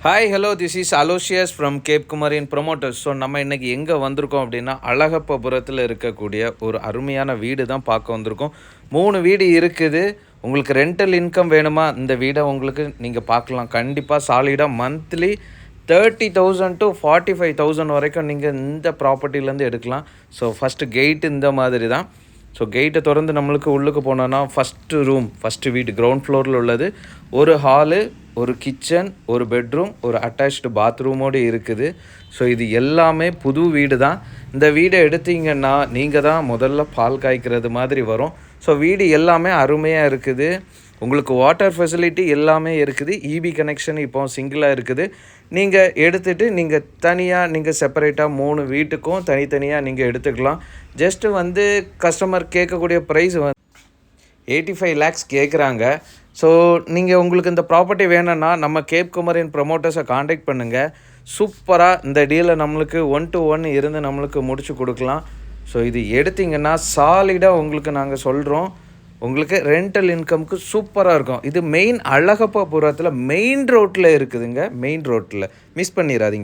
Hi hello this is Aloysius from Cape Comorin promoters. So நம்ம இன்றைக்கி எங்கே வந்திருக்கோம் அப்படின்னா அழகப்பபுரத்தில் இருக்கக்கூடிய ஒரு அருமையான வீடு தான் பார்க்க வந்திருக்கோம். 3 வீடு இருக்குது. உங்களுக்கு ரெண்டல் இன்கம் வேணுமா, இந்த வீடை உங்களுக்கு நீங்கள் பார்க்கலாம். கண்டிப்பாக சாலிடாக மந்த்லி 30,000 to 45,000 வரைக்கும் நீங்கள் இந்த ப்ராப்பர்ட்டிலேருந்து எடுக்கலாம். ஸோ ஃபஸ்ட்டு கெயிட் இந்த மாதிரி தான். ஸோ கெயிட்டை திறந்து நம்மளுக்கு உள்ளுக்கு போனோன்னா ஃபஸ்ட்டு வீடு கிரவுண்ட் ஃப்ளோரில் உள்ளது. ஒரு ஹாலு, ஒரு கிச்சன், ஒரு பெட்ரூம், ஒரு அட்டாச்டு பாத்ரூமோடு இருக்குது. ஸோ இது எல்லாமே புது வீடு தான். இந்த வீடை எடுத்தீங்கன்னா நீங்கள் தான் முதல்ல பால் காய்க்கிறது மாதிரி வரும். ஸோ வீடு எல்லாமே அருமையாக இருக்குது. உங்களுக்கு வாட்டர் ஃபெசிலிட்டி எல்லாமே இருக்குது. இபி கனெக்ஷன் இப்போ சிங்கிளாக இருக்குது. நீங்கள் எடுத்துகிட்டு நீங்கள் தனியாக நீங்கள் செப்பரேட்டாக 3 வீட்டுக்கும் தனித்தனியாக நீங்கள் எடுத்துக்கலாம். ஜஸ்ட்டு கஸ்டமர் கேட்கக்கூடிய ப்ரைஸ் 85 lakhs கேட்குறாங்க. ஸோ நீங்கள் உங்களுக்கு இந்த ப்ராப்பர்ட்டி வேணும்னா நம்ம கேப் குமரின் ப்ரொமோட்டர்ஸை காண்டாக்ட் பண்ணுங்கள். சூப்பராக இந்த டீலை நம்மளுக்கு 1 to 1 இருந்து நம்மளுக்கு முடிச்சு கொடுக்கலாம். ஸோ இது எடுத்திங்கன்னா சாலிடாக உங்களுக்கு நாங்கள் சொல்கிறோம், உங்களுக்கு ரெண்டல் இன்கம்க்கு சூப்பராக இருக்கும். இது மெயின் அழகப்பபுரத்தில் மெயின் ரோட்டில் இருக்குதுங்க. மெயின் ரோட்டில் மிஸ் பண்ணிடாதீங்க.